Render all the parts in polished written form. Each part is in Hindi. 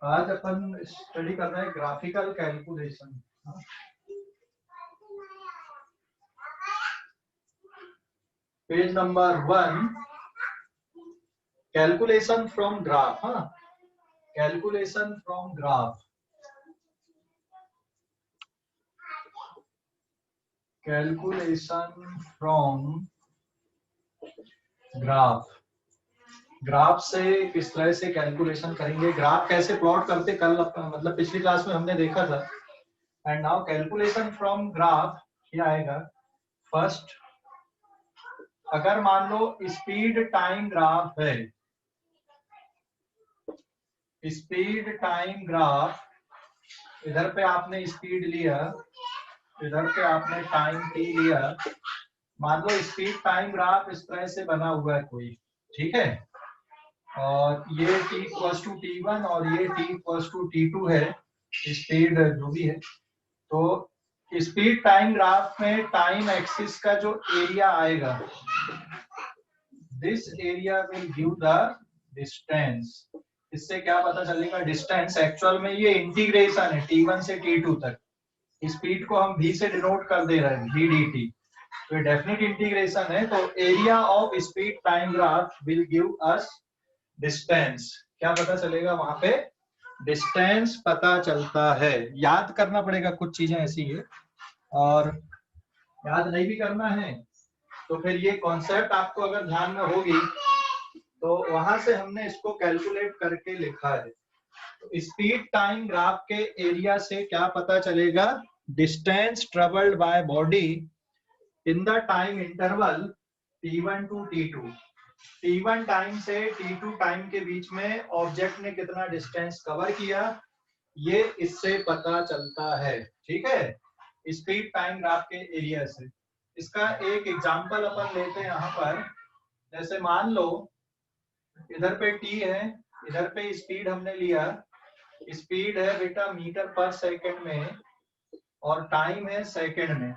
आज अपन स्टडी कर रहे हैं graphical calculation. Page number 1, calculation from graph. हाँ, calculation from graph. Calculation from graph. Graph से किस तरह से कैलकुलेशन करेंगे, ग्राफ कैसे प्लॉट करते, कल मतलब पिछली क्लास में हमने देखा था। And now calculation from graph क्या आएगा। फर्स्ट, अगर मान लो स्पीड टाइम ग्राफ है, स्पीड टाइम ग्राफ, इधर पे आपने स्पीड लिया, इधर पे आपने टाइम टी लिया। मान लो स्पीड टाइम ग्राफ इस तरह से बना हुआ है कोई, ठीक है, और ये t इक्वल्स टू t1 और ये t इक्वल्स टू t2 है, स्पीड जो भी है। तो स्पीड टाइम ग्राफ में टाइम एक्सिस का जो एरिया आएगा, this area will give the distance. इससे क्या पता चलेगा डिस्टेंस, एक्चुअल में ये इंटीग्रेशन है t1 से t2 तक। स्पीड को हम v से डिनोट कर दे रहे हैं, v dt, तो ये डेफिनेट इंटीग्रेशन है। तो area of speed time graph will give us distance. क्या पता चलेगा वहां पे, डिस्टेंस पता चलता है। याद करना पड़ेगा, कुछ चीजें ऐसी है, और याद नहीं भी करना है तो फिर ये कॉन्सेप्ट आपको अगर ध्यान में होगी तो वहां से हमने इसको कैलकुलेट करके लिखा है। तो स्पीड टाइम ग्राफ के एरिया से क्या पता चलेगा, distance travelled by body in the time interval t1 to t2। t1 time से t2 टाइम के बीच में ऑब्जेक्ट ने कितना डिस्टेंस कवर किया, ये इससे पता चलता है। ठीक है, स्पीड टाइम ग्राफ के एरिया से। इसका एक एग्जांपल अपन लेते हैं यहाँ पर। जैसे मान लो इधर पे t है, इधर पे स्पीड हमने लिया, स्पीड है बेटा मीटर पर सेकंड में और टाइम है सेकंड में,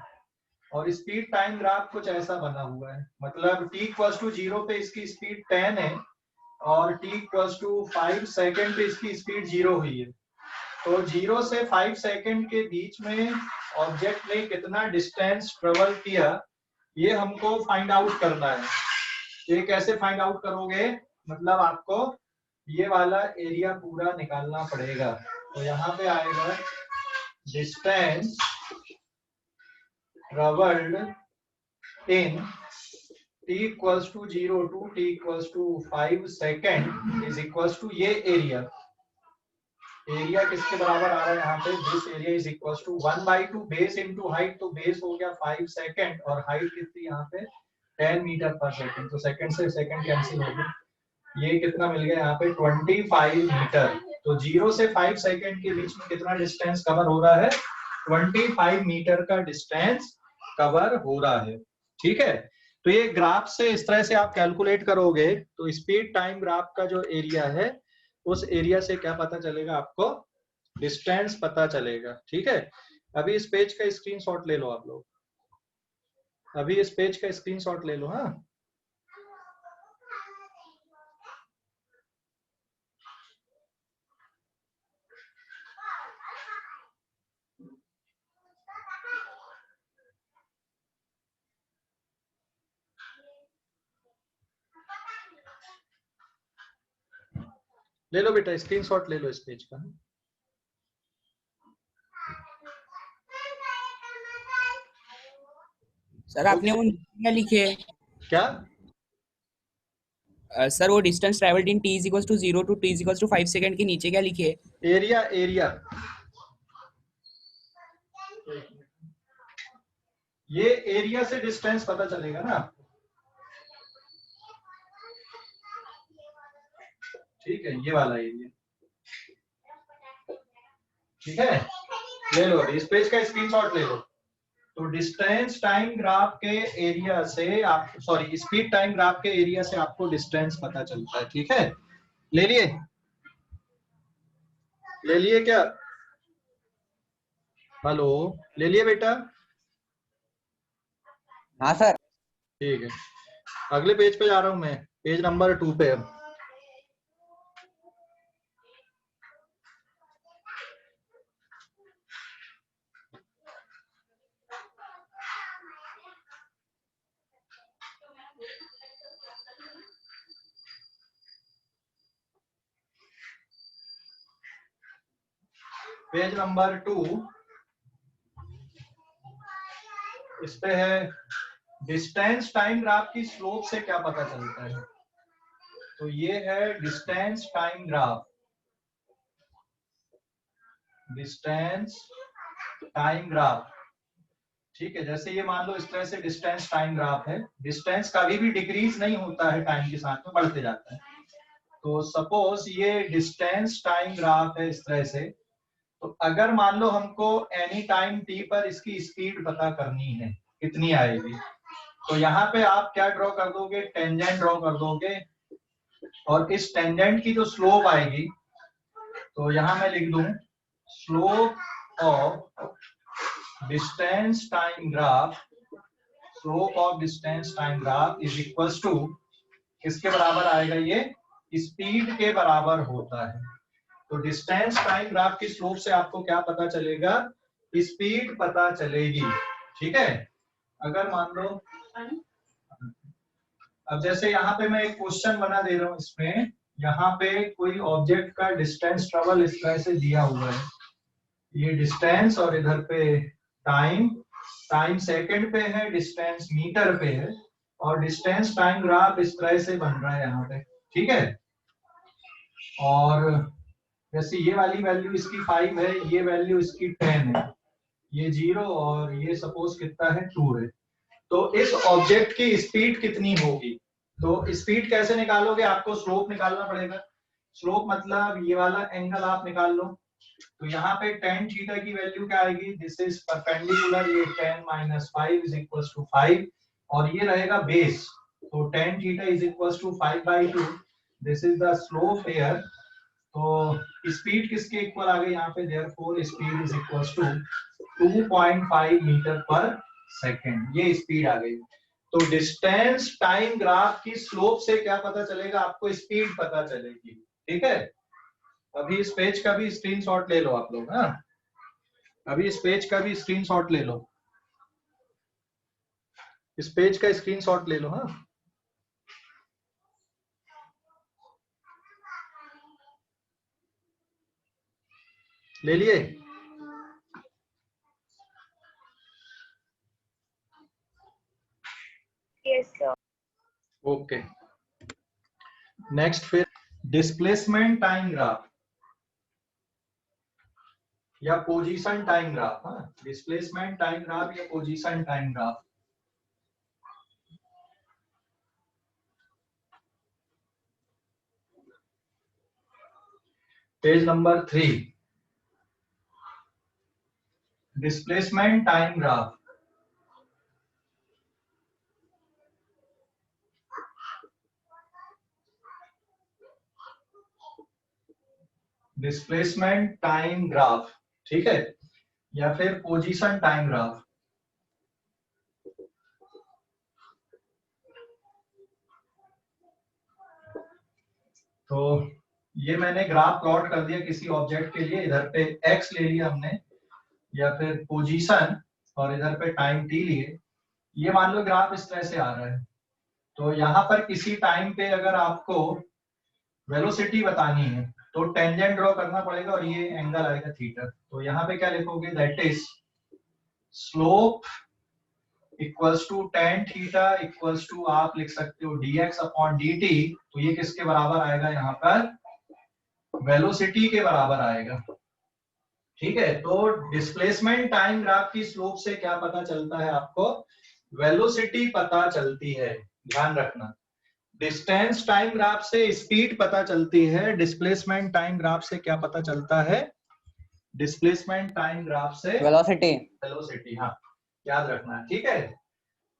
और स्पीड टाइम ग्राफ कुछ ऐसा बना हुआ है। मतलब t इक्वल्स टू 0 पे इसकी स्पीड 10 है और t इक्वल्स टू 5 सेकंड पे इसकी स्पीड 0 हुई है। तो 0 से 5 सेकंड के बीच में ऑब्जेक्ट ने कितना डिस्टेंस ट्रेवल किया, ये हमको फाइंड आउट करना है। ये कैसे फाइंड आउट करोगे, मतलब आपको ये वाला एरिया पूरा निकालना पड़ेगा। तो यहाँ पे आएगा distance travelled in t equals to 0 to t equals to 5 second is equals to ये एरिया। एरिया किसके बराबर आ रहा है यहाँ पे, this area is equals to 1/2 base into height. तो बेस हो गया 5 सेकेंड और हाइट कितनी यहाँ पे 10 मीटर पर सेकेंड। तो सेकेंड से सेकेंड कैंसिल हो गया, ये कितना मिल गया यहाँ पे 25 मीटर। तो 0 से 5 सेकेंड के बीच में कितना डिस्टेंस कवर हो रहा है, 25 मीटर का डिस्टेंस कवर हो रहा है। ठीक है, तो ये ग्राफ से इस तरह से आप कैलकुलेट करोगे तो स्पीड टाइम ग्राफ का जो एरिया है, उस एरिया से क्या पता चलेगा आपको, डिस्टेंस पता चलेगा। ठीक है, अभी इस पेज का स्क्रीनशॉट ले लो आप लोग, अभी इस पेज का स्क्रीनशॉट ले लो। हाँ, ले लो बेटा स्क्रीनशॉट ले लो इस पेज का। सर आपने वो क्या लिखे, क्या सर वो distance travelled in t equals to 0 to t equals to 5 second के नीचे क्या लिखे, एरिया, एरिया ये एरिया से डिस्टेंस पता चलेगा ना। ठीक है, ये वाला एरिया। ठीक है, ले लो इस पेज का स्क्रीनशॉट ले लो। तो डिस्टेंस टाइम ग्राफ के एरिया से आप, सॉरी स्पीड टाइम ग्राफ के एरिया से आपको डिस्टेंस पता चलता है। ठीक है, ले लिए, ले लिए क्या, हेलो, ले लिए बेटा। हाँ सर। ठीक है, अगले पेज पे जा रहा हूं मैं, पेज नंबर 2 पे। पेज नंबर 2 इस पे है डिस्टेंस टाइम ग्राफ की स्लोप से क्या पता चलता है। तो ये है distance time graph, distance time graph. ठीक है, जैसे ये मान लो इस तरह से डिस्टेंस टाइम ग्राफ है, डिस्टेंस कभी भी डिक्रीज नहीं होता है, टाइम के साथ में बढ़ते जाता है। तो सपोज ये डिस्टेंस टाइम ग्राफ है इस तरह से। तो अगर मान लो हमको एनी टाइम टी पर इसकी स्पीड पता करनी है, कितनी आएगी, तो यहाँ पे आप क्या ड्रॉ कर दोगे, टेंजेंट ड्रॉ कर दोगे, और इस टेंजेंट की जो स्लोप आएगी, तो यहाँ मैं लिख दूं slope of distance time graph, slope of distance time graph is equals to, किसके बराबर आएगा, ये स्पीड के बराबर होता है। तो डिस्टेंस टाइम ग्राफ की स्लोप से आपको क्या पता चलेगा, स्पीड पता चलेगी। ठीक है, अगर मान लो अब जैसे यहाँ पे मैं एक क्वेश्चन बना दे रहा हूँ, इसमें यहाँ पे कोई ऑब्जेक्ट का डिस्टेंस ट्रेवल इस तरह से दिया हुआ है, ये डिस्टेंस और इधर पे टाइम, टाइम सेकंड पे है, डिस्टेंस मीटर पे है, और डिस्टेंस टाइम ग्राफ इस तरह से बन रहा है यहाँ पे। ठीक है, और जैसे ये वाली वैल्यू इसकी 5 है, ये वैल्यू इसकी 10 है, ये 0 और ये सपोज कितना है 2 है। तो इस ऑब्जेक्ट की स्पीड कितनी होगी, तो स्पीड कैसे निकालोगे, आपको स्लोप निकालना पड़ेगा। स्लोप मतलब ये वाला एंगल आप निकाल लो। तो यहाँ पे tan थीटा की वैल्यू क्या आएगी, दिस इज परपेंडिकुलर, ये 10 माइनस 5 इज इक्वल टू 5, और ये रहेगा बेस, तो tan theta is equal to 5/2, this is the slope here. तो स्पीड किसके इक्वल आ गई यहाँ पे, therefore speed is equal to 2.5 metre per second, ये स्पीड आ गई। तो डिस्टेंस टाइम ग्राफ की स्लोप से क्या पता चलेगा, आपको स्पीड पता चलेगी। ठीक है, अभी इस पेज का भी स्क्रीनशॉट ले लो आप लोग। हाँ, अभी इस पेज का भी स्क्रीनशॉट ले लो, इस पेज का स्क्रीनशॉट ले लो। हाँ, ले लिए? Yes, sir. ओके, नेक्स्ट फिर डिस्प्लेसमेंट टाइम ग्राफ या पोजीशन टाइम ग्राफ। हाँ, डिस्प्लेसमेंट टाइम ग्राफ या position time graph. Page number 3, displacement time graph. Displacement time graph, ठीक है, या फिर पोजीशन टाइम ग्राफ। तो ये मैंने ग्राफ प्लॉट कर दिया किसी ऑब्जेक्ट के लिए, इधर पे x ले लिया हमने, या फिर पोजीशन, और इधर पे टाइम t लिए। ये मान लो ग्राफ इस तरह से आ रहा है। तो यहाँ पर किसी टाइम पे अगर आपको वेलोसिटी बतानी है तो टेंजेंट ड्रॉ करना पड़ेगा, और ये एंगल आएगा थीटा। तो यहाँ पे क्या लिखोगे, that is slope equals to tan theta equals to, आप लिख सकते हो dx अपॉन dt। तो ये किसके बराबर आएगा, यहाँ पर वेलोसिटी के बराबर आएगा। ठीक है, तो डिस्प्लेसमेंट टाइम ग्राफ की स्लोप से क्या पता चलता है आपको, वेलोसिटी पता चलती है। ध्यान रखना, डिस्टेंस टाइम ग्राफ से स्पीड पता चलती है, डिस्प्लेसमेंट टाइम ग्राफ से क्या पता चलता है, डिस्प्लेसमेंट टाइम ग्राफ से वेलोसिटी। वेलोसिटी। हाँ, याद रखना, ठीक है।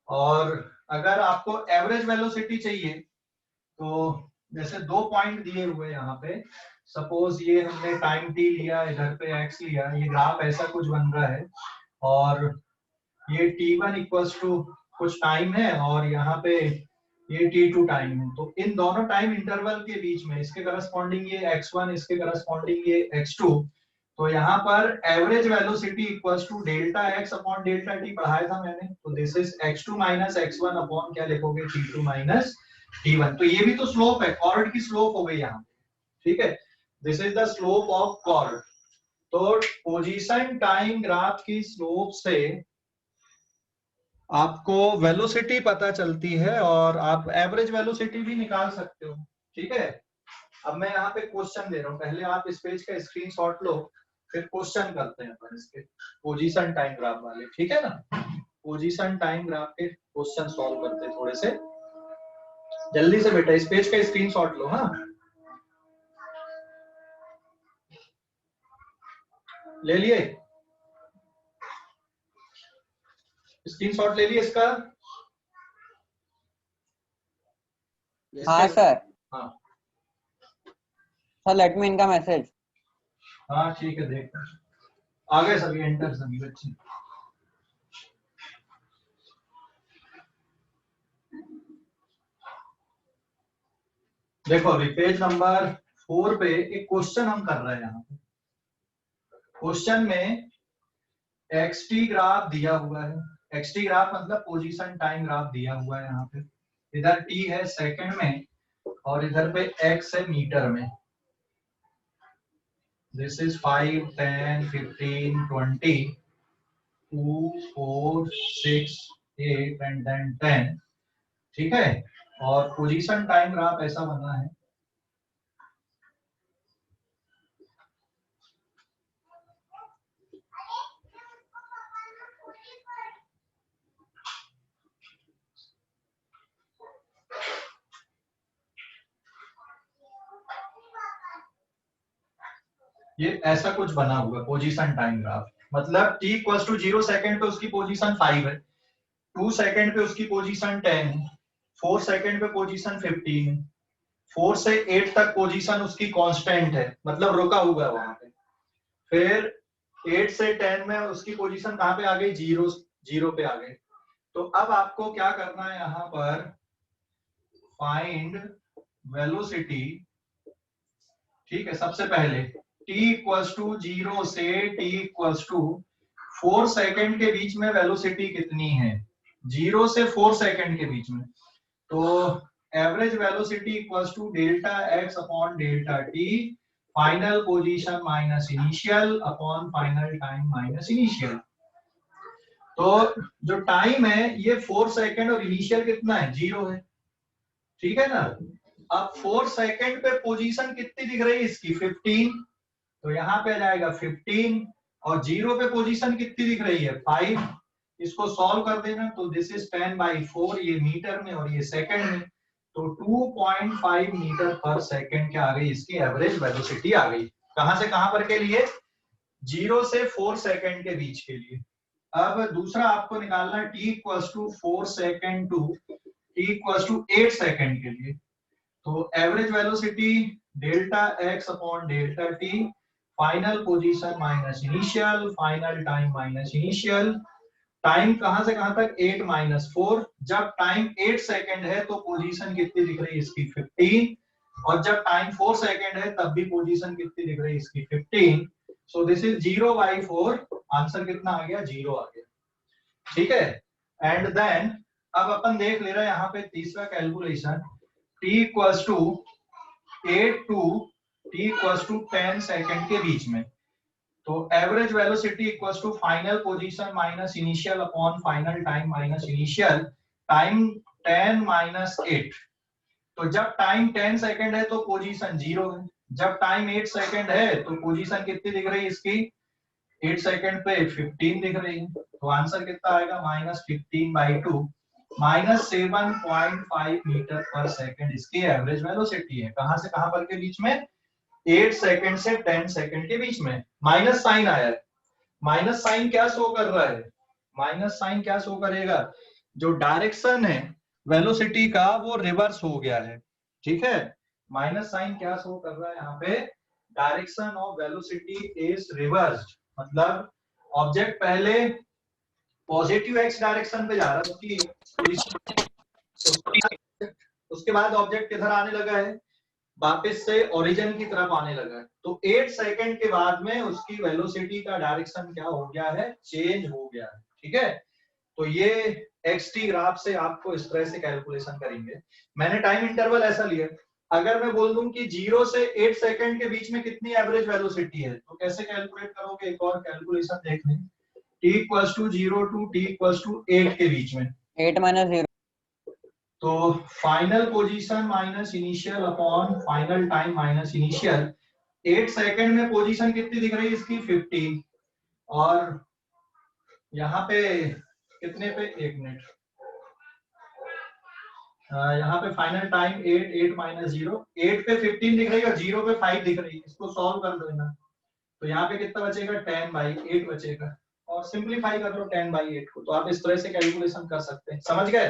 और अगर आपको एवरेज वेलोसिटी चाहिए, तो जैसे 2 पॉइंट दिए हुए यहाँ पे, सपोज ये हमने टाइम t लिया, इधर पे x लिया, ये ग्राफ ऐसा कुछ बन रहा है, और ये t1 इक्वल्स टू कुछ टाइम है, और यहाँ पे ये t2 टाइम है। तो इन दोनों टाइम इंटरवल के बीच में इसके करस्पॉन्डिंग ये x1, इसके करस्पॉन्डिंग ये x2। तो यहाँ पर average velocity equals to delta x upon delta t पढ़ाया था मैंने। तो this is x2 minus x1 upon क्या लिखोगे, t2 माइनस t1। तो ये भी तो स्लोप है, कॉर्ड की स्लोप हो गई यहाँ। ठीक है, this is the slope of chord. तो पोजीशन टाइम ग्राफ की स्लोप से आपको वेलोसिटी पता चलती है और आप एवरेज वेलोसिटी भी निकाल सकते हो। ठीक है, अब मैं यहाँ पे क्वेश्चन दे रहा हूँ, पहले आप इस पेज का स्क्रीनशॉट लो, फिर क्वेश्चन करते हैं अपन इसके पोजीशन टाइम ग्राफ वाले। ठीक है ना, पोजीशन टाइम ग्राफ के क्वेश्चन सॉल्व करते हैं थोड़े से जल्दी से। बेटा इस पेज का स्क्रीनशॉट लो। हाँ, ले लिए स्क्रीनशॉट, ले लिए इसका? हाँ सर। हाँ सर लेट मी इनका मैसेज। हाँ ठीक है, देख आ गए सभी, एंटर सभी बच्चे। देखो अभी पेज नंबर 4 पे एक क्वेश्चन हम कर रहे हैं। यहाँ पे क्वेश्चन में एक्सटी ग्राफ दिया हुआ है। एक्सटी ग्राफ मतलब पोजीशन टाइम ग्राफ दिया हुआ है। यहाँ पे इधर टी है सेकंड में और इधर पे एक्स है मीटर में। This is 5, 10, 15, 20, 2, 4, 6, 8 and then 10। ठीक है, और पोजीशन टाइम ग्राफ ऐसा बना है। ये ऐसा कुछ बना हुआ है पोजीशन टाइम ग्राफ, मतलब t इक्वल टू 0 सेकंड पे उसकी पोजीशन 5 है, 2 सेकंड पे उसकी पोजीशन 10, 4 सेकंड पे पोजीशन 15, 4 से 8 तक पोजीशन उसकी कांस्टेंट है, मतलब रुका हुआ है वहां पे। फिर 8 से 10 में उसकी पोजीशन कहां पे आ गई? 0, 0 पे आ गई। तो अब आपको क्या करना है यहाँ पर, फाइंड वेलोसिटी। ठीक है, सबसे पहले t इक्वल्स टू 0 से t इक्वल्स टू 4 सेकंड के बीच में वेलोसिटी कितनी है? 0 से 4 सेकंड के बीच में। तो average velocity equals to delta x upon delta t, final position minus initial upon final time minus initial. तो जो टाइम है ये 4 सेकंड और इनिशियल कितना है? 0 है। ठीक है ना, अब 4 सेकंड पे पोजीशन कितनी दिख रही है इसकी? 15, तो यहाँ पे आ जाएगा 15, और 0 पे पोजीशन कितनी दिख रही है? 5। इसको सॉल्व कर देना, तो दिस इज 10/4, ये मीटर में और ये सेकंड में, तो 2.5 मीटर पर सेकंड क्या आ गई? इसकी एवरेज वेलोसिटी आ गई। कहां से कहां पर के लिए? 0 से 4 सेकंड के बीच के लिए। अब दूसरा आपको निकालना है t equals to 4 second to t equals to 8 second के लिए। तो average velocity delta x upon delta t, final position minus initial, final time minus initial. Time कहां से कहां तक? 8-4। जब टाइम 8 सेकंड है तो पोजीशन कितनी दिख रही है इसकी? 15, और जब टाइम 4 सेकंड है तब भी पोजीशन कितनी दिख रही है इसकी? 15। सो दिस इज 0/4। आंसर कितना आ गया? 0 आ गया। ठीक है, एंड देन अब अपन देख ले रहे हैं यहाँ पे तीसरा calculation, t equals to 8 to t equals to 10 second के बीच में। तो average velocity equals to final position minus initial upon final time minus initial. Time 10 minus 8, तो जब टाइम 10 सेकंड है तो पोजीशन 0 है, जब टाइम 8 सेकंड है तो पोजीशन कितनी दिख रही है इसकी? 8 सेकंड पे 15 दिख रही है। तो आंसर कितना आएगा? -15/2, -7.5 मीटर पर सेकंड इसकी एवरेज वेलोसिटी है। कहां से कहां पर के बीच में? 8 सेकंड से 10 सेकंड के बीच में। माइनस साइन आया है, माइनस साइन क्या शो कर रहा है? माइनस साइन क्या शो करेगा? जो डायरेक्शन है वेलोसिटी का वो रिवर्स हो गया है। ठीक है, माइनस साइन क्या शो कर रहा है यहाँ पे? Direction of velocity is reversed, मतलब ऑब्जेक्ट पहले पॉजिटिव एक्स डायरेक्शन पे जा रहा है, उसके बाद ऑब्जेक्ट किधर आने लगा है? वापस से ओरिजिन की तरफ आने लगा है। तो 8 सेकंड के बाद में उसकी वेलोसिटी का डायरेक्शन क्या हो गया है? चेंज हो गया है। ठीक है, तो ये एक्सटी ग्राफ से आपको इस तरह से कैलकुलेशन करेंगे। मैंने टाइम इंटरवल ऐसा लिया, अगर मैं बोल दूं कि 0 से 8 सेकंड के बीच में कितनी एवरेज वेलोसिटी है, तो कैसे कैलकुलेट करोगे? एक और कैलकुलेशन देख लें। t equals to 0 to t equals to 8 के बीच में 8 माइनस 0 तो final position minus initial upon final time minus initial. 8 second में पोजीशन कितनी दिख रही है इसकी? 50। और यहाँ पे कितने पे? 1 मिनट। यहाँ पे फाइनल टाइम 8, 8 माइनस 0, 8 पे 15 दिख रही है और 0 पे 5 दिख रही है। इसको सॉल्व कर देना, तो यहाँ पे कितना बचेगा? 10/8 बचेगा। और सिंपलीफाई कर लो 10/8 को, तो आप इस तरह से कैलकुलेशन कर सकते हैं। समझ गए?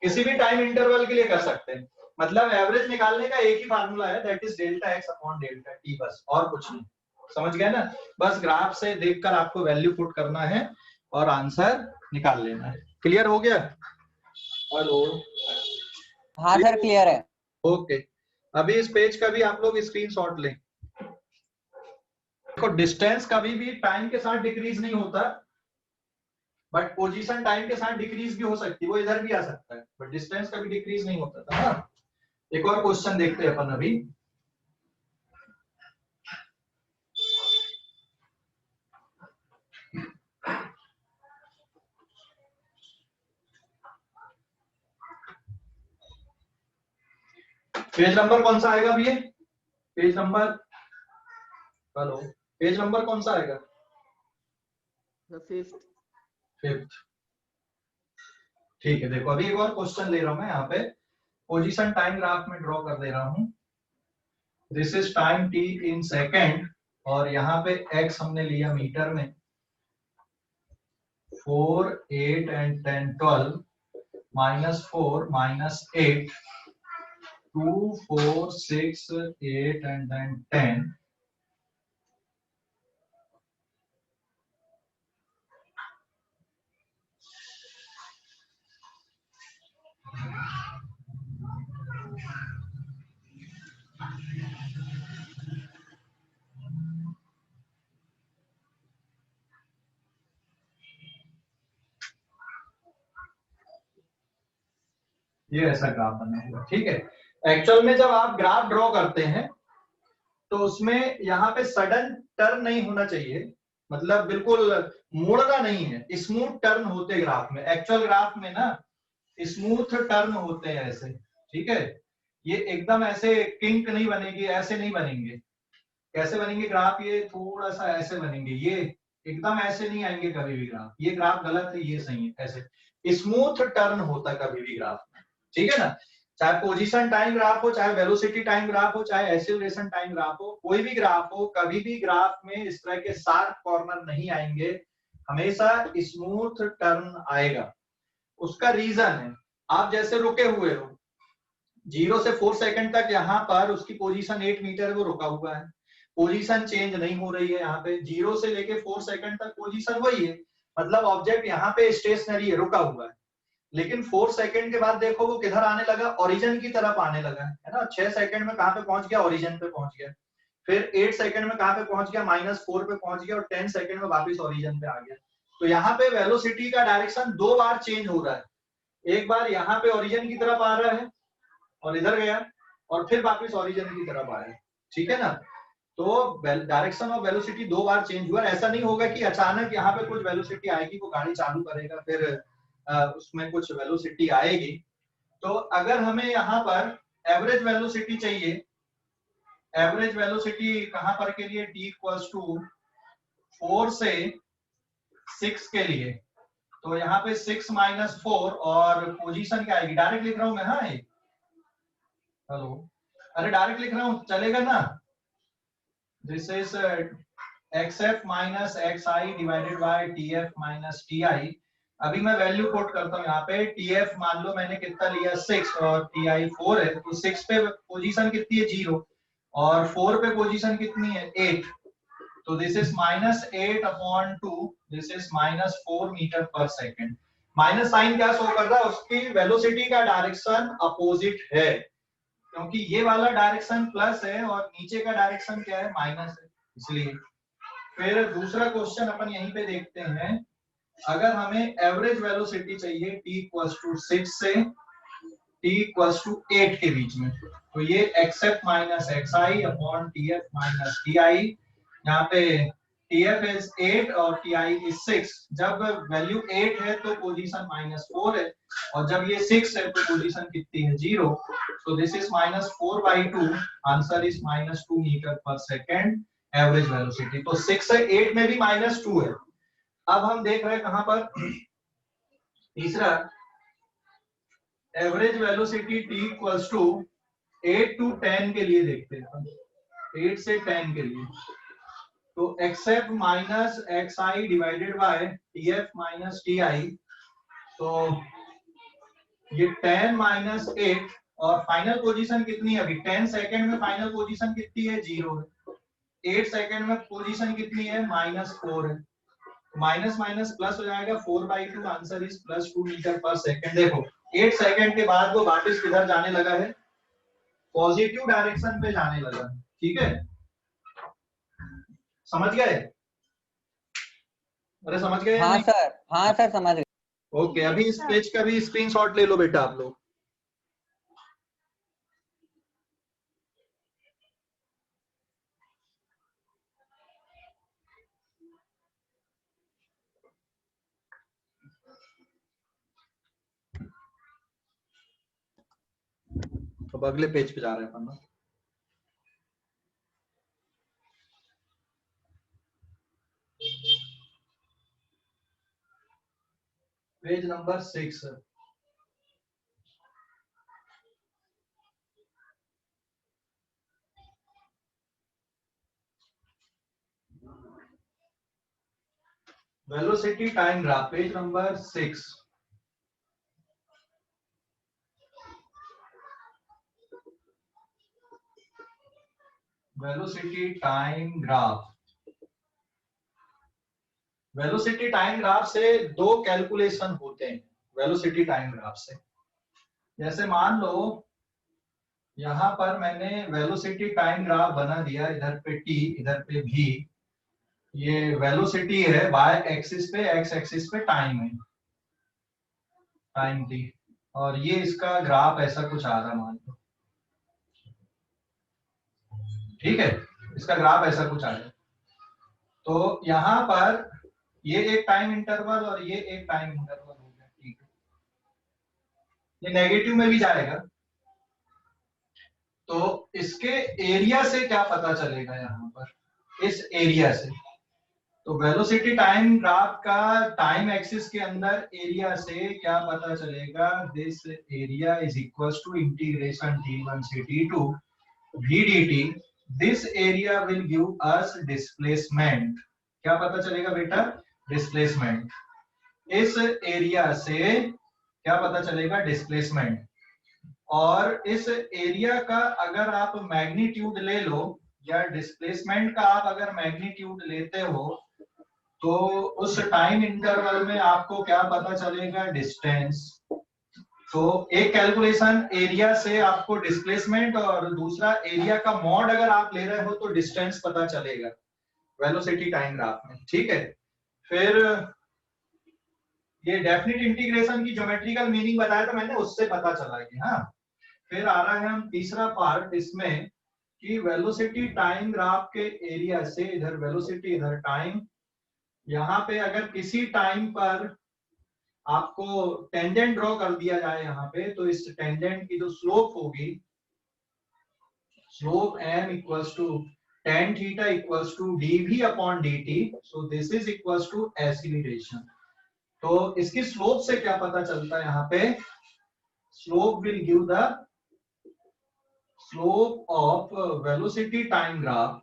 किसी भी टाइम इंटरवल के लिए कर सकते हैं। मतलब एवरेज निकालने का एक ही फार्मूला है, that is delta x upon delta T, बस और कुछ नहीं। समझ गए ना? बस ग्राफ से देखकर आपको वैल्यू पुट करना है और आंसर निकाल लेना है। क्लियर हो गया? हेलो? हाँ सर क्लियर है। ओके, अभी इस पेज का भी आप लोग स्क्रीनशॉट लें। देखो, डिस्टेंस कभी भी टाइम के साथ डिक्रीज नहीं होता, बट पोजीशन टाइम के साथ डिक्रीज भी हो सकती है। वो इधर भी आ सकता है, बट डिस्टेंस कभी डिक्रीज नहीं होता था ना। एक और क्वेश्चन देखते हैं अपन अभी। पेज नंबर कौन सा आएगा अभी? ये page number, hello, page number कौन सा आएगा? फिफ्थ। ठीक है, देखो अभी एक और क्वेश्चन ले रहा हूं मैं यहाँ पे। पोजीशन टाइम ग्राफ में ड्रॉ कर दे रहा हूं। This is time t in second, और यहाँ पे x हमने लिया मीटर में। 4, 8 एंड 10, 12, -4, -8, 2, 4, 6, 8 and then 10. ये ऐसा ग्राफ बना होगा, ठीक है। एक्चुअल में जब आप ग्राफ ड्रॉ करते हैं तो उसमें यहाँ पे सडन टर्न नहीं होना चाहिए, मतलब बिल्कुल मुड़ना नहीं है। स्मूथ टर्न होते ग्राफ में, एक्चुअल ग्राफ में ना स्मूथ टर्न होते हैं ऐसे, ठीक है। ये एकदम ऐसे किंक नहीं बनेगी, ऐसे नहीं बनेंगे। कैसे बनेंगे ग्राफ? ये थोड़ा सा ऐसे बनेंगे, ये एकदम ऐसे नहीं आएंगे कभी भी ग्राफ। ये ग्राफ गलत है, ये सही है। ऐसे स्मूथ टर्न होता कभी भी ग्राफ में, ठीक है ना। चाहे पोजीशन टाइम ग्राफ हो, चाहे वेलोसिटी टाइम ग्राफ हो, चाहे एक्सीलरेशन टाइम ग्राफ हो, कोई भी ग्राफ हो, कभी भी ग्राफ में इस तरह के शार्प कॉर्नर नहीं आएंगे, हमेशा स्मूथ टर्न आएगा। उसका रीजन है, आप जैसे रुके हुए हो 0 से 4 सेकंड तक, यहाँ पर उसकी पोजीशन 8 मीटर वो रुका हुआ है, पोजीशन चेंज नहीं हो रही है। यहाँ पे 0 से लेके 4 सेकंड तक पोजीशन वही है, मतलब ऑब्जेक्ट यहाँ पे स्टेशनरी है, रुका हुआ है। लेकिन 4 सेकंड के बाद देखो वो किधर आने लगा? ओरिजिन की तरफ आने लगा, है ना। 6 सेकंड में कहाँ पे पहुंच गया? ओरिजिन पे पहुंच गया। फिर 8 सेकंड में कहाँ पे पहुंच गया? -4 पे पहुंच गया, और 10 सेकंड में वापस ओरिजिन पे आ गया। तो यहाँ पे वेलोसिटी का डायरेक्शन 2 बार चेंज हो रहा है। एक बार यहाँ पे ओरिजिन की तरफ आ रहा है और इधर गया, और फिर वापस ओरिजिन की तरफ आया, ठीक है ना। तो direction of velocity 2 bar change हुआ। ऐसा नहीं होगा कि अचानक यहाँ पे कुछ वेलोसिटी आएगी, वो गाड़ी चालू करेगा, फिर उसमें कुछ वेलोसिटी आएगी। तो अगर हमें यहाँ पर एवरेज वेलोसिटी चाहिए, एवरेज वेलोसिटी कहाँ पर के लिए? t इक्वल्स टू 4 से 6 के लिए, तो यहाँ पे 6 - 4, और पोजीशन क्या आएगी? डायरेक्ट लिख रहा हूँ मैं, हाँ ये, हेलो, अरे डायरेक्ट लिख रहा हूँ, चलेगा ना। This is xf minus xi divided by tf minus ti। अभी मैं वैल्यू कोट करता हूँ यहाँ पे। tf मान लो मैंने कितना लिया? 6, और ti 4 है, तो 6 पे पोजीशन कितनी है? 0, और 4 पे पोजीशन कितनी है? 8। तो this is -8/2, this is -4 metre per second. Minus sign क्या शो कर रहा है? उसकी वेलोसिटी का डायरेक्शन अपोजिट है, क्योंकि ये वाला डायरेक्शन प्लस है और नीचे का डायरेक्शन क्या है? माइनस है, इसलिए। फिर दूसरा क्वेश्चन अपन यहीं पे देखते हैं। अगर हमें एवरेज वेलोसिटी चाहिए t इक्वल्स टू 6 से t इक्वल्स टू 8 के बीच में। तो ये xf minus xi upon tf minus ti, यहाँ पे tf इज 8 और ti इज 6। जब वैल्यू 8 है तो पोजीशन -4 है, और जब ये 6 है तो पोजीशन कितनी है, 0। So this is -4/2, answer is -2 metre per second average velocity. तो 6 है, 8 में भी -2 है। अब हम देख रहे हैं कहां पर, तीसरा average velocity t equals to 8 to 10 के लिए देखते हैं, 8 से 10 के लिए। तो xf minus xi divided by tf minus ti, तो ये 10 माइनस 8, और फाइनल पोजीशन कितनी है अभी, 10 सेकंड में फाइनल पोजीशन कितनी है, 0 है। 8 सेकंड में पोजीशन कितनी है, -4 है। माइनस माइनस प्लस हो जाएगा, 4/2, answer is +2 metre per second. देखो 8 सेकंड के बाद वो वापस किधर जाने लगा है, पॉजिटिव डायरेक्शन पे जाने लगा। ठीक है, समझ गए? अरे समझ गए या हाँ नहीं? सर, हाँ सर, समझ गए। ओके, अभी इस पेज का भी स्क्रीनशॉट ले लो बेटा आप लोग। अब अगले पेज पे जा रहे हैं अपन ना। Page number 6। Velocity time graph, page number 6। Velocity time graph. Velocity time graph से दो कैलकुलेशन होते हैं वेलोसिटी टाइम ग्राफ से। जैसे मान लो यहां पर मैंने वेलोसिटी टाइम ग्राफ बना दिया, इधर पे t, इधर पे v। ये वेलोसिटी है y एक्सिस पे, x एक्सिस पे टाइम है, टाइम t, और ये इसका ग्राफ ऐसा कुछ आ रहा मान लो। ठीक है, इसका ग्राफ ऐसा कुछ आ रहा। तो यहाँ पर ये एक टाइम इंटरवल और ये एक टाइम इंटरवल हो गया। ठीक है, ये नेगेटिव में भी जाएगा। तो इसके एरिया से क्या पता चलेगा यहाँ पर, इस एरिया से। तो वेलोसिटी टाइम ग्राफ का टाइम एक्सिस के अंदर एरिया से क्या पता चलेगा, this area is equals to integration t1 से t2 v dt। This area will give us displacement. क्या पता चलेगा बेटा, डिस्प्लेसमेंट। इस एरिया से क्या पता चलेगा, डिस्प्लेसमेंट। और इस एरिया का अगर आप मैग्नीट्यूड ले लो, या डिस्प्लेसमेंट का आप अगर मैग्नीट्यूड लेते हो, तो उस टाइम इंटरवल में आपको क्या पता चलेगा, डिस्टेंस। तो एक कैलकुलेशन एरिया से आपको डिस्प्लेसमेंट, और दूसरा एरिया का मॉड अगर आप ले रहे हो तो डिस्टेंस पता चलेगा वेलोसिटी टाइम ग्राफ में। ठीक है, फिर ये डेफिनिट इंटीग्रेशन की ज्योमेट्रिकल मीनिंग बताया था मैंने, उससे पता चला कि हाँ। फिर आ रहा है हम तीसरा पार्ट इसमें, कि वेलोसिटी टाइम ग्राफ के एरिया से, इधर वेलोसिटी इधर टाइम, यहाँ पे अगर किसी टाइम पर आपको टेंजेंट ड्रॉ कर दिया जाए यहाँ पे, तो इस टेंजेंट की जो स्लोप होगी, slope m equals to tan theta equals to dv upon dt। So this is equals to acceleration. तो इसकी स्लोप से क्या पता चलता है यहाँ पे, slope will give the slope of velocity time graph.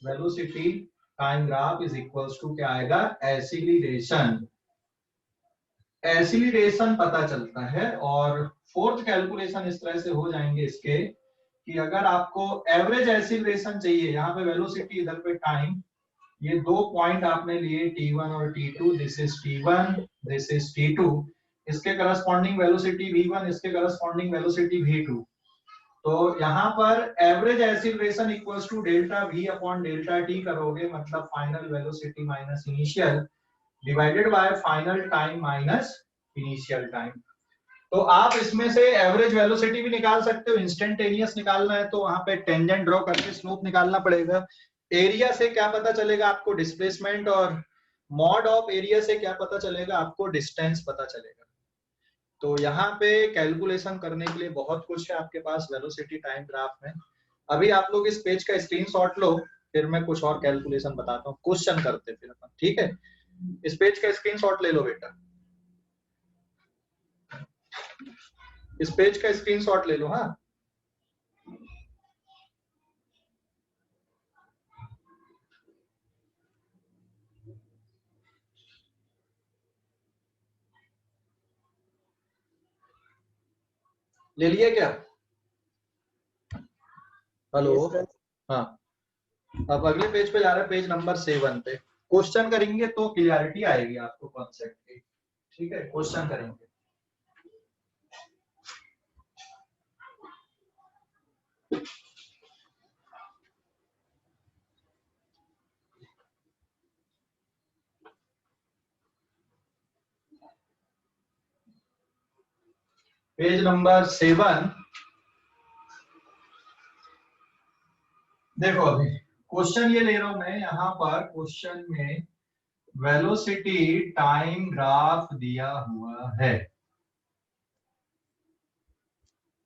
Velocity time graph is equals to क्या आएगा, एक्सीलरेशन। एक्सीलरेशन पता चलता है। और फोर्थ कैलकुलेशन इस तरह से हो जाएंगे इसके, कि अगर आपको एवरेज एक्सीलरेशन चाहिए, यहाँ पे वेलोसिटी इधर पे टाइम, ये दो पॉइंट आपने लिए t1 और t2, this is t1, this is t2, इसके करस्पॉन्डिंग वेलोसिटी v1, इसके करस्पॉन्डिंग वेलोसिटी v2। तो यहाँ पर average acceleration equals to delta v upon delta t करोगे, मतलब final velocity minus initial divided by final time minus initial time. तो आप इसमें से एवरेज वेलोसिटी भी निकाल सकते हो, इंस्टेंटेनियस निकालना है तो वहां पे टेंजेंट ड्रॉ करके स्लोप निकालना पड़ेगा। एरिया से क्या पता चलेगा आपको, डिस्प्लेसमेंट, और मॉड ऑफ एरिया से क्या पता चलेगा आपको, डिस्टेंस पता चलेगा। तो यहाँ पे कैलकुलेशन करने के लिए बहुत कुछ है आपके पास वेलोसिटी टाइम ग्राफ में। अभी आप लोग इस पेज का स्क्रीनशॉट लो, फिर मैं कुछ और कैलकुलेशन बताता हूँ, क्वेश्चन करते फिर अपन, ठीक है। इस पेज का स्क्रीनशॉट ले लो बेटा, इस पेज का स्क्रीनशॉट ले लो। हाँ, ले लिए क्या? हेलो। हाँ, अब अगले पेज पे जा रहे हैं, पेज नंबर 7 पे। क्वेश्चन करेंगे तो क्लियरिटी आएगी आपको कॉन्सेप्ट की, ठीक है। क्वेश्चन करेंगे। पेज नंबर 7 देखो, अभी क्वेश्चन ये ले रहा हूं मैं यहाँ पर। क्वेश्चन में वेलोसिटी टाइम ग्राफ दिया हुआ है।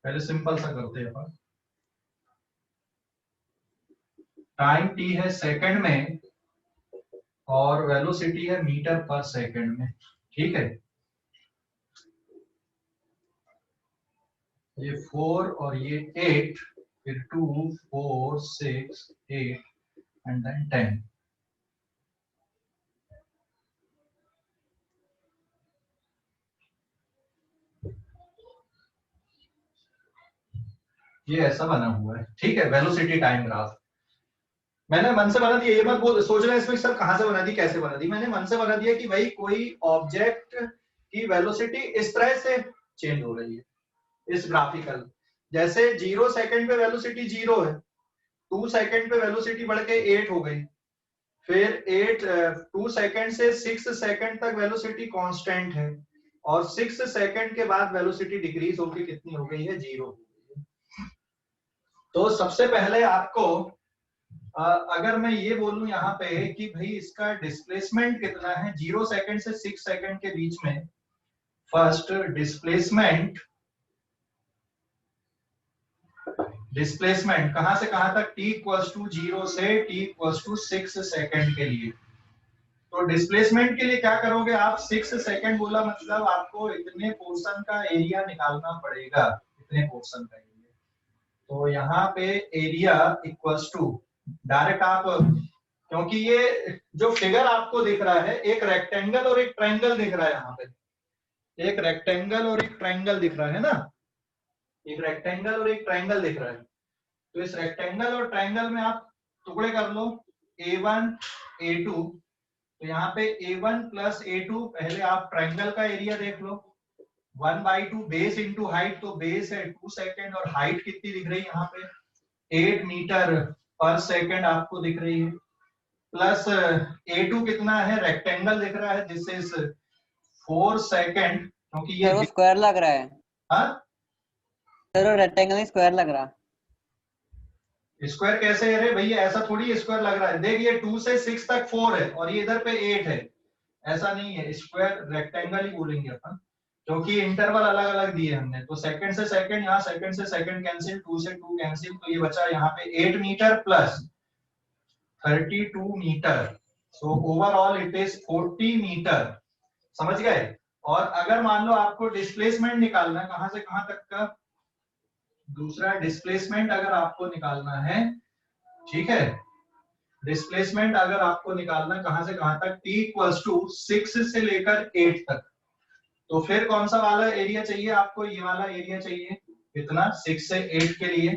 पहले सिंपल सा करते हैं अपन। टाइम टी है सेकंड में और वेलोसिटी है मीटर पर सेकंड में, ठीक है। ये 4 और ये 8, फिर 2 4 6 8 एंड देन 10। ये ऐसा बना हुआ है, ठीक है, वेलोसिटी टाइम ग्राफ। मैंने मन से बना दिया, ये मत बोल सोच रहे हैं इसमें सर कहां से बना दी, कैसे बना दी। मैंने मन से बना दिया कि भाई कोई ऑब्जेक्ट की वेलोसिटी इस तरह से चेंज हो रही है, इस ग्राफिकल। जैसे 0 सेकंड पे वेलोसिटी 0 है, 2 सेकंड पे वेलोसिटी बढ़ के 8 हो गई, फिर 2 सेकंड से 6 सेकंड तक वेलोसिटी कांस्टेंट है, और 6 सेकंड के बाद वेलोसिटी डिक्रीज होकर कितनी हो गई है, 0 हो गई है। तो सबसे पहले आपको अगर मैं ये बोलूं यहाँ पे कि भाई इसका डिस्प्लेसमेंट कितना है 0 सेकंड से 6 सेकंड के बीच में, फर्स्ट डिस्प्लेसमेंट कहां से कहां तक, t इक्वल्स टू 0 से t इक्वल्स टू 6 सेकंड के लिए। तो डिस्प्लेसमेंट के लिए क्या करोगे आप, 6 सेकंड बोला मतलब आपको इतने पोर्शन का एरिया निकालना पड़ेगा, इतने पोर्शन का एरिया। तो यहाँ पे एरिया इक्वल्स टू डायरेक्ट आप, क्योंकि ये जो फिगर आपको दिख रहा है, एक रेक्टेंगल और एक ट्रायंगल दिख रहा है यहाँ पे, एक रेक्टेंगल और एक ट्रायंगल दिख रहा है ना, एक रेक्टेंगल और एक ट्रायंगल दिख रहा है। तो इस रेक्टेंगल और ट्रायंगल में आप टुकड़े कर लो, A1 A2। तो यहाँ पे A1 प्लस A2, पहले आप ट्रायंगल का एरिया देख लो, 1/2 बेस इंटू हाइट, तो बेस है 2 सेकंड और हाइट कितनी दिख रही है यहाँ पे 8 मीटर पर सेकंड आपको दिख रही है, प्लस A2 कितना है, रेक्टेंगल दिख रहा है, दिस इज 4 सेकंड, क्योंकि ये वो स्क्वायर लग रहा है। हाँ सर रेक्टेंगल स्क्वायर लग रहा है। स्क्वायर कैसे है रे भैया, ऐसा थोड़ी स्क्वायर लग रहा है। देख ये 2 से 6 तक 4 है और ये इधर पे 8 है, ऐसा नहीं है। स्क्वायर रेक्टेंगल ही बोलेंगे अपन, क्योंकि इंटरवल अलग अलग दिए हमने। तो सेकंड से सेकंड, यहाँ सेकंड से सेकंड कैंसिल, 2 से 2 कैंसिल, तो ये बचा यहाँ पे 8 metre plus 32 metre. So overall it is 40 metre, समझ गए। और अगर मान लो आपको डिस्प्लेसमेंट निकालना है कहां से कहां तक का, दूसरा डिस्प्लेसमेंट अगर आपको निकालना है, ठीक है, डिस्प्लेसमेंट अगर आपको निकालना है कहां से कहां तक, t इक्वल्स टू 6 से लेकर 8 तक, तो फिर कौन सा वाला एरिया चाहिए आपको, ये वाला एरिया चाहिए, कितना, 6 से 8 के लिए।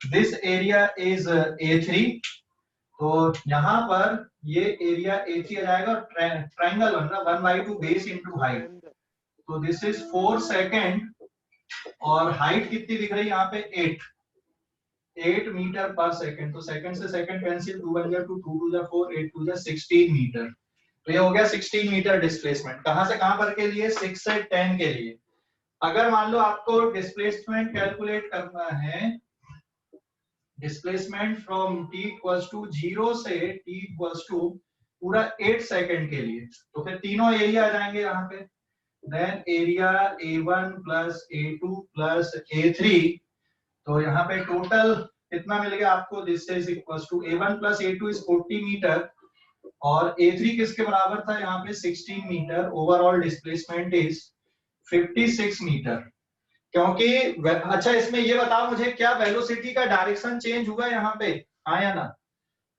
This area is A3। तो यहाँ पर ये एरिया A3 आ जाएगा, ट्रायंगल बन रहा 1/2 बेस इंटू हाइट, तो दिस इज 4 सेकंड, और हाइट कितनी दिख रही है यहाँ पे 8 मीटर पर सेकंड। तो सेकंड से सेकंड कैंसिल, 2 1 2 2 2 4 8 2 16 मीटर। तो ये हो गया 16 मीटर डिस्प्लेसमेंट। कहां से कहां पर के लिए, 6 से 10 के लिए। अगर मान लो आपको डिस्प्लेसमेंट कैलकुलेट करना है, displacement from t equals to 0 से t इक्वल्स टू पूरा 8 सेकंड के लिए, तो फिर तीनों एरिया आ जाएंगे यहाँ पे। Then area A1 plus A2 plus A3, तो यहाँ पे टोटल कितना मिल गया आपको? This is equals to A1 plus A2 is 40 metre और A3 किसके बराबर था यहाँ पे? 16 metre. Overall displacement is 56 metre. क्योंकि अच्छा इसमें ये बताओ मुझे, क्या वेलोसिटी का डायरेक्शन चेंज हुआ यहाँ पे? हाँ या ना?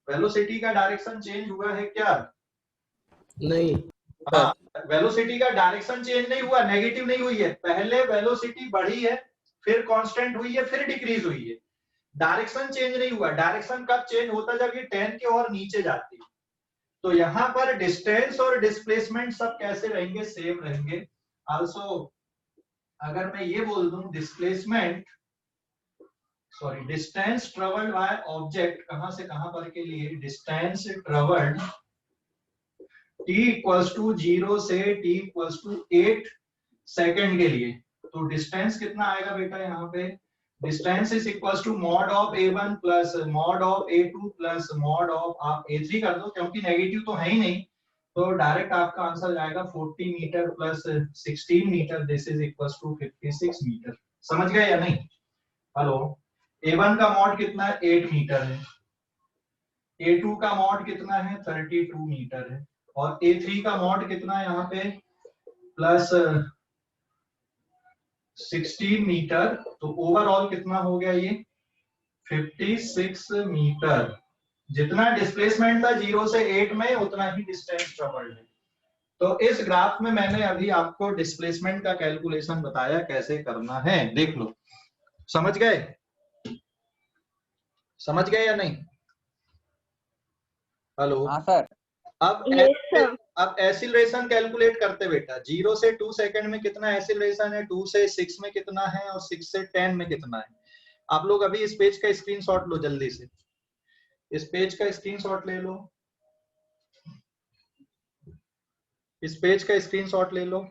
वेलोसिटी का डायरेक्शन चेंज हुआ है क्या? नहीं। हाँ, वेलोसिटी का डायरेक्शन चेंज नहीं हुआ, नेगेटिव नहीं हुई है। पहले वेलोसिटी बढ़ी है, फिर कांस्टेंट हुई है, फिर डिक्रीज हुई है। डायरेक्शन चेंज नहीं हुआ। डायरेक्शन कब चेंज होता? जब ये 10 के और नीचे जाती है। तो यहाँ पर डिस्टेंस और डिस्प्लेसमेंट सब कैसे रहेंगे? सेम रहेंगे। आल्सो अगर मैं ये बोल दूं displacement, sorry, distance travelled by object कहां से कहां पर के लिए, distance travelled t equals to 0 से t इक्वल्स टू 8 सेकंड के लिए, तो डिस्टेंस कितना आएगा बेटा यहाँ पे? Distance is equals to mod of A1 plus mod of A2 plus mod of आप A3 कर दो, क्योंकि नेगेटिव तो है ही नहीं, तो डायरेक्ट आपका आंसर जाएगा 40 metre plus 16 metre, this is equals to 56 metre. समझ गए या नहीं? हेलो, A1 का मॉड कितना है? 8 मीटर है। A2 का मॉड कितना है? 32 मीटर है। और A3 का मॉड कितना है यहाँ पे? Plus 16 metre. तो ओवरऑल कितना हो गया ये? 56 मीटर। जितना डिस्प्लेसमेंट था 0 से 8 में, उतना ही डिस्टेंस ट्रेवल्ड है। तो इस ग्राफ में मैंने अभी आपको डिस्प्लेसमेंट का कैलकुलेशन बताया कैसे करना है, देख लो। समझ गए? समझ गए या नहीं? हेलो। हाँ सर। अब एसिलरेशन कैलकुलेट करते बेटा। 0 से 2 सेकंड में कितना एसिलरेशन है, 2 से 6 में कितना है, और 6 से 10 में कितना है। आप लोग अभी इस पेज का स्क्रीनशॉट लो, जल्दी से इस पेज का स्क्रीनशॉट ले लो, इस पेज का स्क्रीनशॉट ले लो।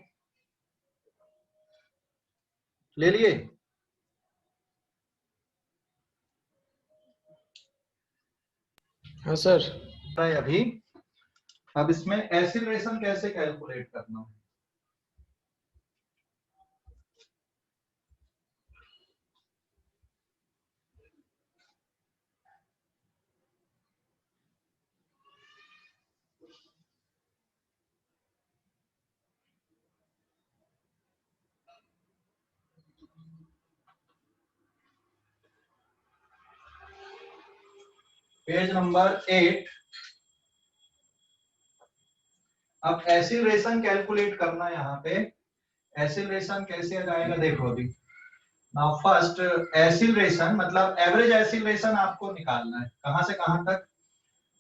ले लिए? हाँ सर। अभी अब इसमें एसिलरेशन कैसे कैलकुलेट करना है? Page number 8। अब एसिलरेशन कैलकुलेट करना, यहाँ पे एसिलरेशन कैसे आ जाएगा देखो अभी। नाउ फर्स्ट एसिलरेशन मतलब एवरेज एसिलरेशन आपको निकालना है, कहां से कहां तक?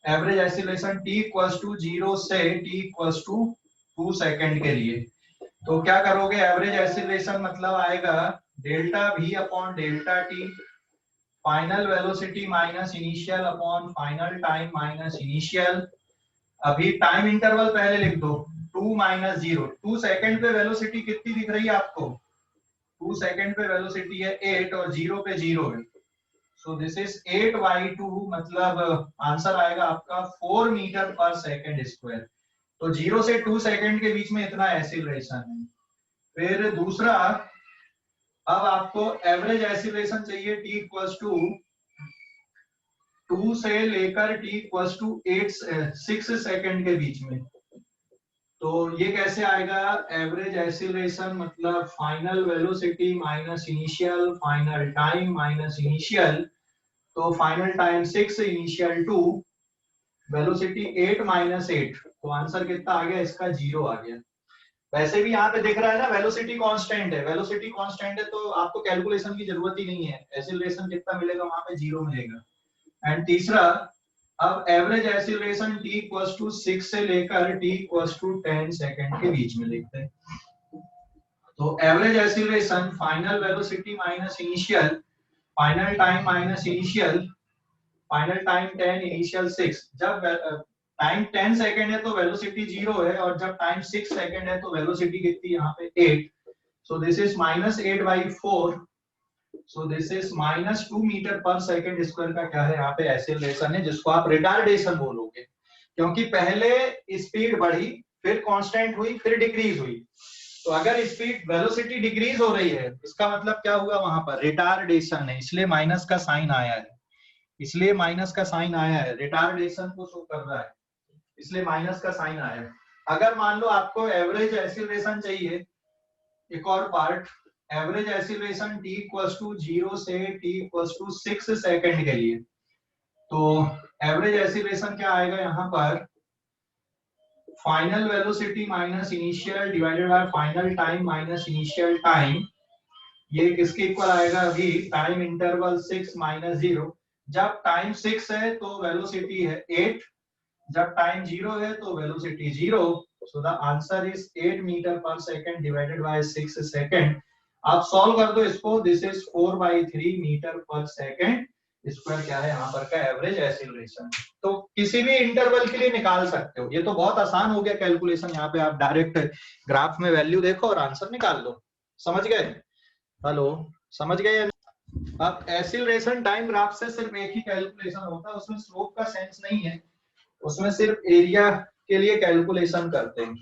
Average acceleration t equals to 0 से t इक्वल्स टू 2 सेकंड के लिए। तो क्या करोगे? एवरेज एसिलरेशन मतलब आएगा delta v upon delta t, final velocity minus initial upon final time minus initial. अभी टाइम इंटरवल पहले लिख दो, 2 माइनस 0। 2 सेकंड पे वेलोसिटी कितनी दिख रही है आपको? 2 सेकंड पे वेलोसिटी है 8 और 0 पे 0 है। सो दिस इज 8/2, मतलब आंसर आएगा आपका 4 मीटर पर सेकंड स्क्वायर। तो 0 से 2 सेकंड के बीच में इतना एसिलरेशन है। फिर दूसरा, अब आपको एवरेज एसिलरेशन चाहिए t इक्वल्स टू 2 से लेकर t इक्वल्स टू 6 सेकंड के बीच में। तो ये कैसे आएगा? एवरेज एसिलरेशन मतलब final velocity minus initial, final time minus initial. तो final time 6, initial 2, velocity 8 minus 8, तो आंसर कितना आ गया इसका? 0 आ गया। वैसे भी यहाँ पे दिख रहा है ना, वेलोसिटी कांस्टेंट है। वेलोसिटी कांस्टेंट है तो आपको कैलकुलेशन की जरूरत ही नहीं है। एसिलरेशन कितना मिलेगा? वहां पे 0 मिलेगा। एंड तीसरा, अब average acceleration t equals to 6 से लेकर t इक्वल्स टू 10 सेकंड के बीच में लिखते हैं। तो average acceleration final velocity minus initial, final time minus initial, final time 10, initial 6। जब टाइम 10 सेकंड है तो वेलोसिटी 0 है, और जब टाइम 6 सेकंड है तो वेलोसिटी कितनी यहाँ पे 8। So this is -8/4. So this is -2 metre per second square का क्या है यहाँ पे एक्सेलरेशन है, जिसको आप रिटार्डेशन बोलोगे, क्योंकि पहले स्पीड बढ़ी, फिर कांस्टेंट हुई, फिर डिक्रीज हुई। तो अगर स्पीड वेलोसिटी डिक्रीज हो रही है, इसका मतलब क्या हुआ, वहां पर रिटार्डेशन है, इसलिए माइनस का साइन आया है, इसलिए माइनस का साइन आया है, रिटार्डेशन को शो कर रहा है, इसलिए माइनस का साइन आया है। अगर मान लो आपको एवरेज एक्सीलरेशन चाहिए, एक और part, average acceleration t equals to 0 से t इक्वल्स टू 6 सेकंड के लिए, तो एवरेज एक्सीलरेशन क्या आएगा यहाँ पर, final velocity minus initial divided by final time minus initial time. ये किसके इक्वल आएगा, अभी टाइम इंटरवल 6 माइनस 0। जब टाइम 6 है तो वेलोसिटी है 8, जब टाइम 0 है तो velocity 0। So the answer is 8 metre per second divided by 6 second. आप सॉल्व कर दो इसको, this is 4/3 metre per second square क्या है यहाँ पर का एवरेज एक्सीलरेशन। तो किसी भी इंटरवल के लिए निकाल सकते हो, ये तो बहुत आसान हो गया कैलकुलेशन। यहाँ पे आप डायरेक्ट ग्राफ में वैल्यू देखो और आंसर निकाल लो। समझ गए? हेलो, समझ गए? अब एक्सीलरेशन टाइम ग्राफ से सिर्फ एक ही कैलकुलेशन होता है, उसमें स्लोप का सेंस नहीं है, उसमें सिर्फ एरिया के लिए कैलकुलेशन करते हैं।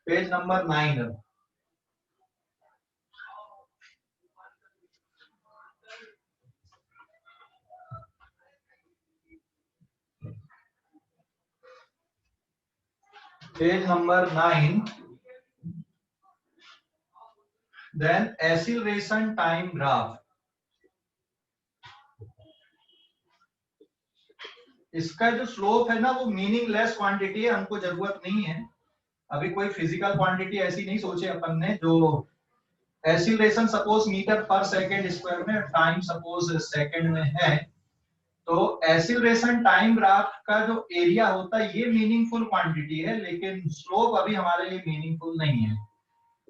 Page number 9 page number 9, then acceleration time graph. इसका जो स्लोप है ना, वो मीनिंगलेस क्वांटिटी है, हमको जरूरत नहीं है। अभी कोई फिजिकल क्वांटिटी ऐसी नहीं सोचे अपन ने जो acceleration suppose metre per second square में, टाइम सपोज सेकंड में है, तो एक्सीलरेशन टाइम ग्राफ का जो एरिया होता है ये मीनिंगफुल क्वांटिटी है, लेकिन स्लोप अभी हमारे लिए मीनिंगफुल नहीं है।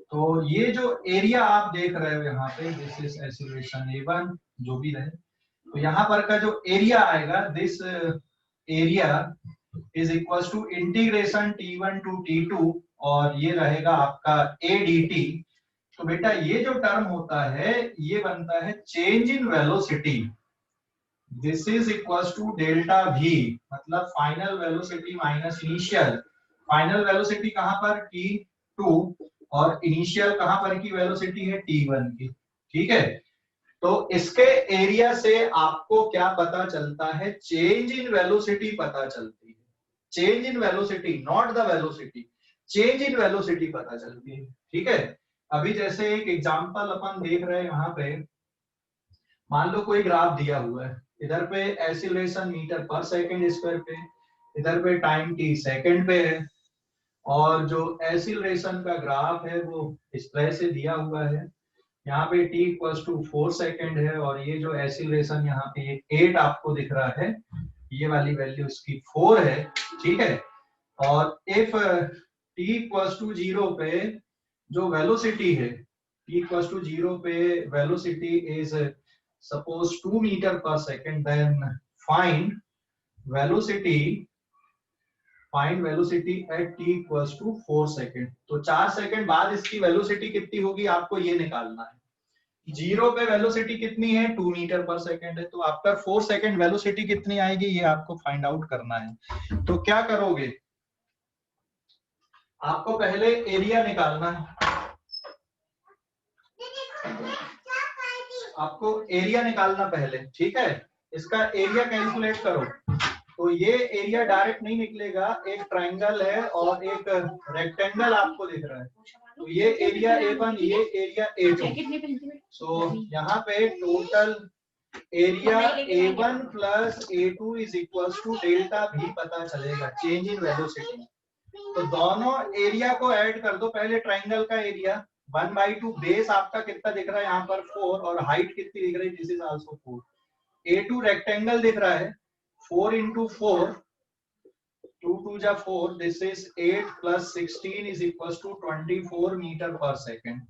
तो ये जो एरिया आप देख रहे हो यहाँ पे, दिस इज एक्सीलरेशन A1 जो भी रहे, तो यहाँ पर का जो एरिया आएगा, this area is equal to integration T1 to T2, और ये रहेगा आपका ADT। तो बेटा ये जो टर्म होता है ये बनता है change in velocity, this is equal to delta V, मतलब final velocity minus initial. Final velocity कहां पर, T2, और इनिशियल कहां पर की वेलोसिटी है, T1 की। ठीक है, तो इसके एरिया से आपको क्या पता चलता है, चेंज इन वेलोसिटी पता चलती है। Change in velocity, not the velocity, change in velocity पता चलती है। ठीक है, अभी जैसे एक एग्जांपल अपन देख रहे हैं यहाँ पे, मान लो कोई ग्राफ दिया हुआ है, इधर पे acceleration metre per second square पे, इधर पे टाइम t सेकंड पे है, और जो एक्सीलरेशन का ग्राफ है वो इस तरह से दिया हुआ है। यहाँ पे t इक्वल्स टू 4 सेकंड है, और ये जो एक्सीलरेशन यहाँ पे 8 आपको दिख रहा है, ये वाली वैल्यू इसकी 4 है। ठीक है, और इफ t इक्वल्स टू 0 पे जो वेलोसिटी है, t इक्वल्स टू 0 पे velocity is suppose 2 metre per second, then find velocity at t equals to 4 second. तो 4 सेकंड बाद इसकी वेलोसिटी कितनी होगी आपको ये निकालना है। 0 पे वेलोसिटी कितनी है, 2 मीटर पर सेकंड है, तो आपका 4 सेकंड वेलोसिटी कितनी आएगी ये आपको फाइंड आउट करना है। तो क्या करोगे, आपको पहले एरिया निकालना है, आपको एरिया निकालना पहले। ठीक है, इसका एरिया कैलकुलेट करो। तो ये एरिया डायरेक्ट नहीं निकलेगा, एक ट्रायंगल है और एक रेक्टेंगल आपको दिख रहा है, तो ये एरिया A1, ये एरिया A2। सो यहाँ पे total area A1 plus A2 is equal to delta V पता चलेगा, चेंज इन वेलोसिटी। तो दोनों एरिया को ऐड कर दो, पहले ट्रायंगल का एरिया 1/2, बेस आपका कितना दिख रहा है यहाँ पर 4, और हाइट कितनी दिख रही है, this is also 4। A2 rectangle दिख रहा है, 4 into 4, 2 2 जा 4, this is 8 plus 16 is equals to 24 metre per second.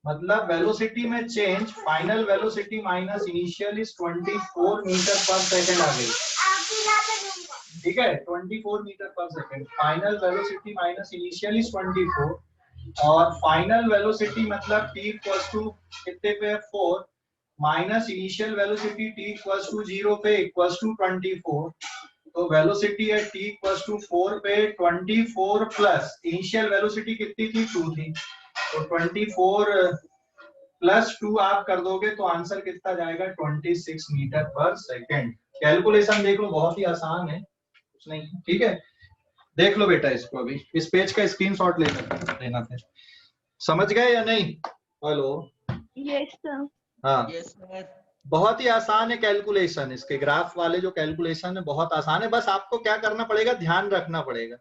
मतलब वेलोसिटी में change, final velocity minus initial is 24 metre per second आ गई। ठीक है, 24 metre per second, final velocity minus initial is 24, और फाइनल वेलोसिटी मतलब t इक्वल्स टू कितने पे 4 minus initial velocity t equals to 0 पे इक्वल्स टू 24। तो वेलोसिटी है t इक्वल्स टू 4 पे 24 प्लस इनिशियल वेलोसिटी कितनी थी 2 थी, तो 24 प्लस 2 आप कर दोगे तो आंसर कितना जाएगा 26 मीटर पर सेकेंड। कैलकुलेशन देख लो, बहुत ही आसान है, कुछ नहीं, ठीक है। देख लो बेटा इसको, अभी इस पेज का स्क्रीनशॉट लेना फिर। समझ गए या नहीं? हेलो। Yes sir. हाँ, यस सर। बहुत ही आसान है कैलकुलेशन, इसके ग्राफ वाले जो कैलकुलेशन है बहुत आसान है, बस आपको क्या करना पड़ेगा, ध्यान रखना पड़ेगा।